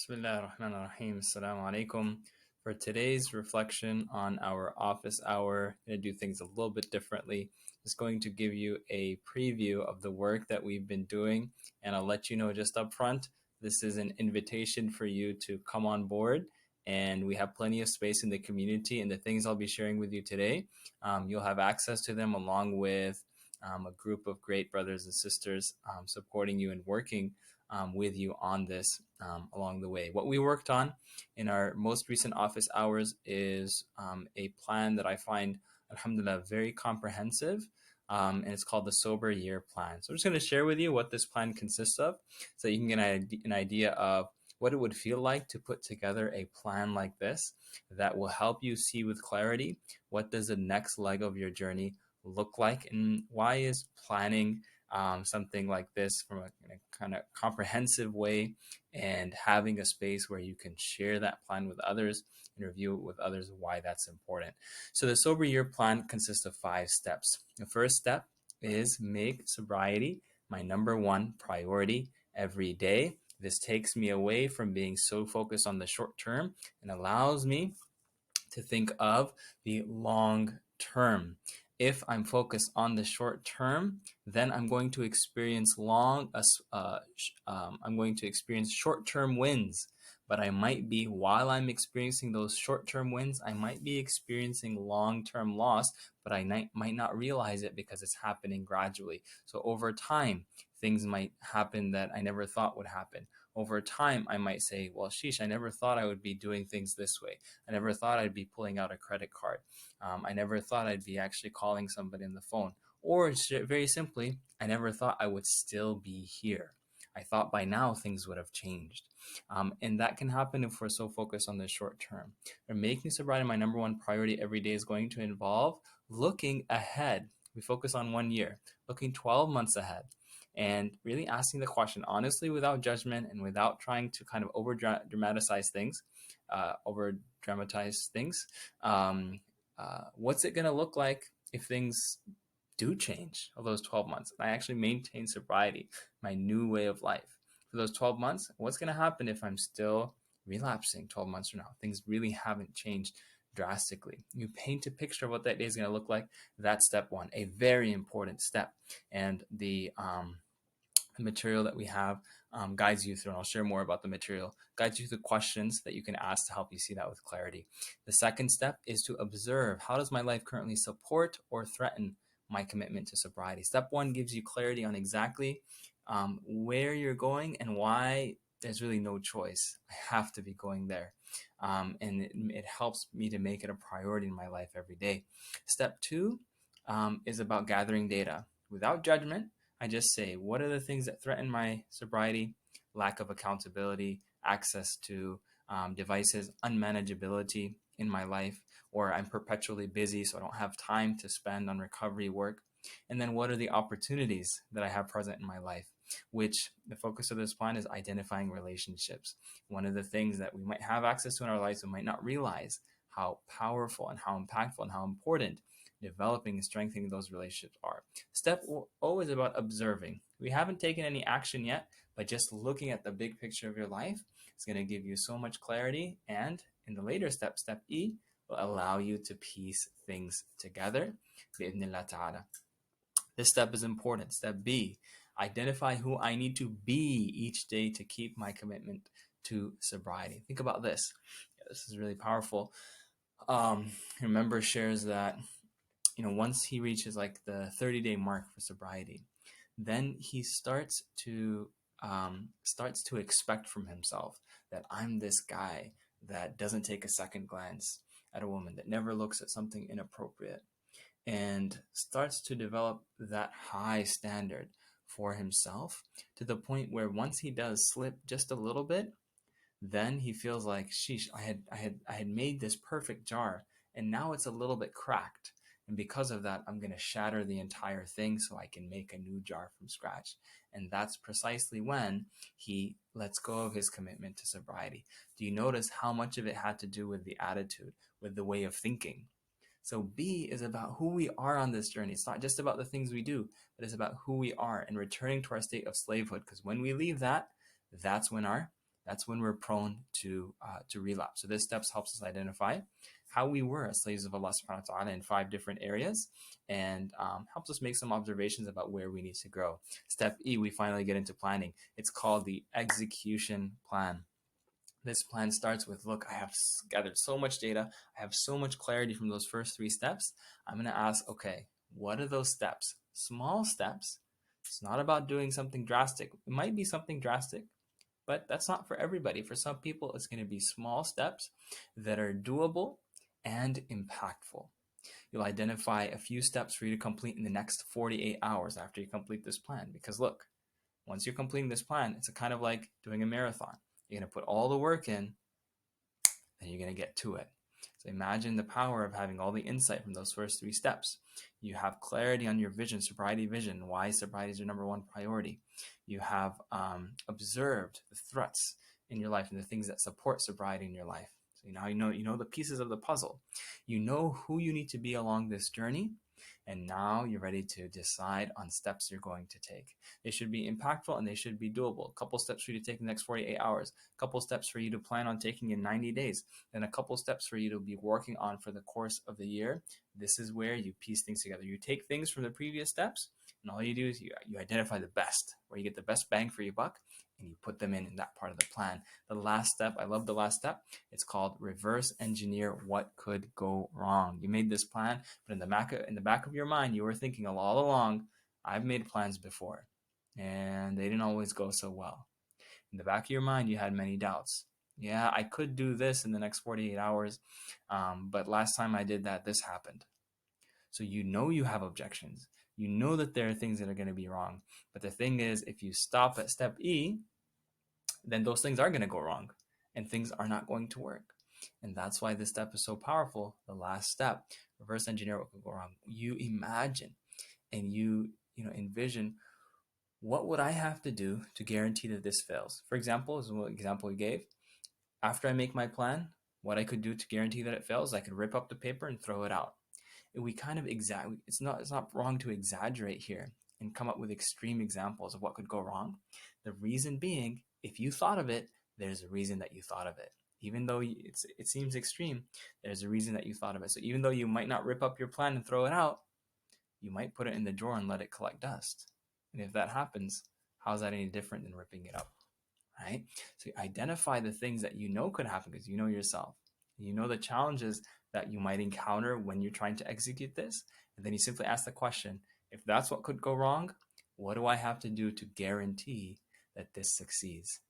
Bismillah ar-Rahman ar-Rahim. Assalamu alaikum. For today's reflection on our office hour, I'm going to do things a little bit differently. Just going to give you a preview of the work that we've been doing, and I'll let you know just up front, this is an invitation for you to come on board, and we have plenty of space in the community, and the things I'll be sharing with you today, you'll have access to them along with a group of great brothers and sisters supporting you and working with you on this along the way. What we worked on in our most recent office hours is a plan that I find, alhamdulillah, very comprehensive. And it's called the Sober Year Plan. So I'm just going to share with you what this plan consists of so you can get an idea of what it would feel like to put together a plan like this that will help you see with clarity what does the next leg of your journey look like, and why is planning something like this from in a kind of comprehensive way, and having a space where you can share that plan with others and review it with others, why that's important. So the Sober Year Plan consists of 5 steps. The first step is make sobriety my number one priority every day. This takes me away from being so focused on the short term and allows me to think of the long term. If I'm focused on the short term, then I'm going to experience short-term wins. But I might be, while I'm experiencing those short-term wins, I might be experiencing long-term loss, but I might not realize it because it's happening gradually. So over time, things might happen that I never thought would happen. Over time, I might say, well, sheesh, I never thought I would be doing things this way. I never thought I'd be pulling out a credit card. I never thought I'd be actually calling somebody on the phone. Or very simply, I never thought I would still be here. I thought by now things would have changed. And that can happen if we're so focused on the short term. But making sobriety my number one priority every day is going to involve looking ahead. We focus on 1 year, looking 12 months ahead, and really asking the question honestly, without judgment and without trying to kind of over-dramatize things. What's it going to look like if things do change of those 12 months? I actually maintain sobriety, my new way of life. For those 12 months, what's going to happen if I'm still relapsing 12 months from now? Things really haven't changed drastically. You paint a picture of what that day is going to look like. That's step one, a very important step. And the material that we have guides you through, and I'll share more about the material, guides you through questions that you can ask to help you see that with clarity. The second step is to observe, how does my life currently support or threaten my commitment to sobriety? Step one gives you clarity on exactly where you're going and why there's really no choice. I have to be going there. And it helps me to make it a priority in my life every day. Step two is about gathering data. Without judgment, I just say, what are the things that threaten my sobriety? Lack of accountability, access to devices, unmanageability in my life, or I'm perpetually busy, so I don't have time to spend on recovery work. And then what are the opportunities that I have present in my life? Which the focus of this plan is identifying relationships. One of the things that we might have access to in our lives, we might not realize how powerful and how impactful and how important developing and strengthening those relationships are. Step O is about observing. We haven't taken any action yet, but just looking at the big picture of your life is going to give you so much clarity. And in the later step, step E, will allow you to piece things together. Bi'idhnillah ta'ala. This step is important. Step B, identify who I need to be each day to keep my commitment to sobriety. Think about this. This is really powerful. Remember shares that once he reaches like the 30-day mark for sobriety, then he starts to expect from himself that I'm this guy that doesn't take a second glance at a woman, that never looks at something inappropriate, and starts to develop that high standard for himself to the point where once he does slip just a little bit, then he feels like, sheesh, I had made this perfect jar and now it's a little bit cracked. And because of that, I'm going to shatter the entire thing so I can make a new jar from scratch. And that's precisely when he lets go of his commitment to sobriety. Do you notice how much of it had to do with the attitude, with the way of thinking? So B is about who we are on this journey. It's not just about the things we do, but it's about who we are and returning to our state of slavehood. Because when we leave that, that's when our that's when we're prone to relapse. So this steps helps us identify how we were as slaves of Allah subhanahu wa ta'ala in 5 different areas, and helps us make some observations about where we need to grow. Step E, we finally get into planning. It's called the execution plan. This plan starts with, look, I have gathered so much data. I have so much clarity from those first 3 steps. I'm going to ask, okay, what are those steps? Small steps. It's not about doing something drastic. It might be something drastic, but that's not for everybody. For some people, it's going to be small steps that are doable and impactful. You'll identify a few steps for you to complete in the next 48 hours after you complete this plan. Because look, once you're completing this plan, it's a kind of like doing a marathon. You're going to put all the work in, then you're going to get to it. So imagine the power of having all the insight from those first 3 steps. You have clarity on your vision, sobriety vision, why sobriety is your number 1 priority. You have observed the threats in your life and the things that support sobriety in your life. So now you know the pieces of the puzzle. You know who you need to be along this journey, and now you're ready to decide on steps you're going to take. They should be impactful and they should be doable. A couple steps for you to take in the next 48 hours, a couple steps for you to plan on taking in 90 days, then a couple steps for you to be working on for the course of the year. This is where you piece things together. You take things from the previous steps, and all you do is you identify the best, where you get the best bang for your buck, and you put them in that part of the plan. The last step, I love the last step. It's called reverse engineer what could go wrong. You made this plan, but in the back of your mind, you were thinking all along, I've made plans before, and they didn't always go so well. In the back of your mind, you had many doubts. Yeah, I could do this in the next 48 hours, but last time I did that, this happened. So you know you have objections. You know that there are things that are going to be wrong. But the thing is, if you stop at step E, then those things are going to go wrong and things are not going to work. And that's why this step is so powerful. The last step, reverse engineer what could go wrong. You imagine and you envision, what would I have to do to guarantee that this fails? For example, as an example we gave, after I make my plan, what I could do to guarantee that it fails, I could rip up the paper and throw it out. We kind of it's not wrong to exaggerate here and come up with extreme examples of what could go wrong. The reason being, if you thought of it, there's a reason that you thought of it. Even though it seems extreme, there's a reason that you thought of it. So even though you might not rip up your plan and throw it out, you might put it in the drawer and let it collect dust. And if that happens, how's that any different than ripping it up? Right? So you identify the things that you know could happen because you know yourself. You know the challenges that you might encounter when you're trying to execute this. And then you simply ask the question, if that's what could go wrong, what do I have to do to guarantee that this succeeds?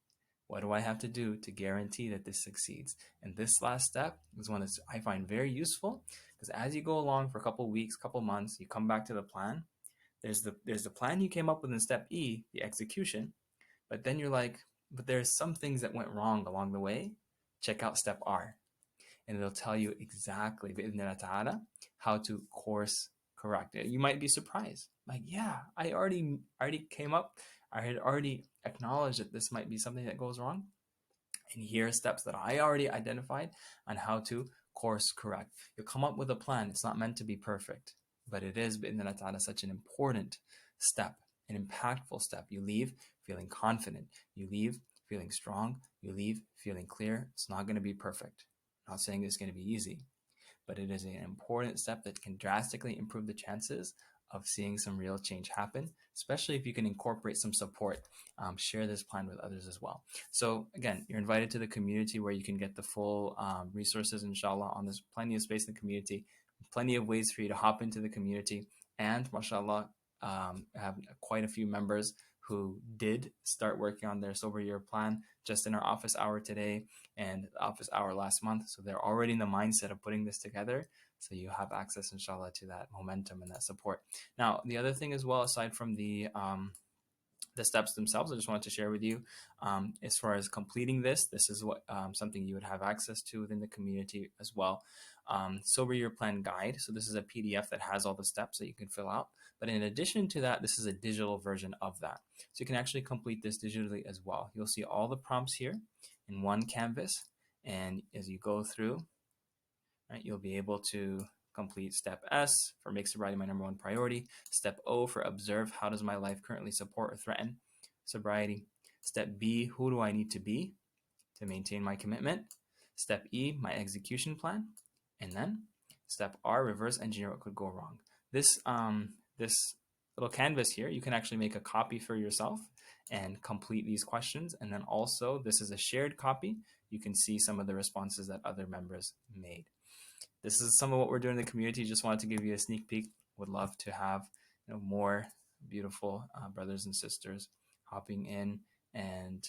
What do I have to do to guarantee that this succeeds? And this last step is one that I find very useful because as you go along for a couple weeks, couple months, you come back to the plan. There's the plan you came up with in step E, the execution, but then you're like, but there's some things that went wrong along the way. Check out step R, and it'll tell you exactly how to course correct it. You might be surprised, like, yeah, I already came up. I had already acknowledged that this might be something that goes wrong, and here are steps that I already identified on how to course correct. You'll come up with a plan. It's not meant to be perfect, but it is such an important step, an impactful step. You leave feeling confident. You leave feeling strong. You leave feeling clear. It's not going to be perfect. I'm not saying it's going to be easy, but it is an important step that can drastically improve the chances of seeing some real change happen, especially if you can incorporate some support. Share this plan with others as well. So again, you're invited to the community where you can get the full resources, inshallah, on this. Plenty of space in the community, plenty of ways for you to hop into the community, and mashallah, have quite a few members who did start working on their sober year plan just in our office hour today and office hour last month. So they're already in the mindset of putting this together. So you have access, inshallah, to that momentum and that support. Now, the other thing as well, aside from the steps themselves, I just wanted to share with you, as far as completing this is what something you would have access to within the community as well. Sober Year Plan Guide. So this is a PDF that has all the steps that you can fill out. But in addition to that, this is a digital version of that. So you can actually complete this digitally as well. You'll see all the prompts here in one canvas. And as you go through, right, you'll be able to complete step S for make sobriety my number 1 priority. Step O for observe how does my life currently support or threaten sobriety. Step B, who do I need to be? to maintain my commitment. Step E, my execution plan. And then step R, reverse engineer what could go wrong. This little canvas here, you can actually make a copy for yourself and complete these questions. And then also, this is a shared copy. You can see some of the responses that other members made. This is some of what we're doing in the community. Just wanted to give you a sneak peek. Would love to have more beautiful brothers and sisters hopping in, and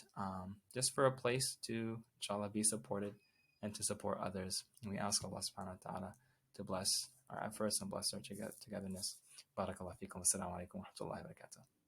just for a place to, inshallah, be supported and to support others. And we ask Allah subhanahu wa ta'ala to bless our efforts and bless our togetherness. Barakallahu feekum. Assalamu alaikum wa rahmatullahi wa barakatuh.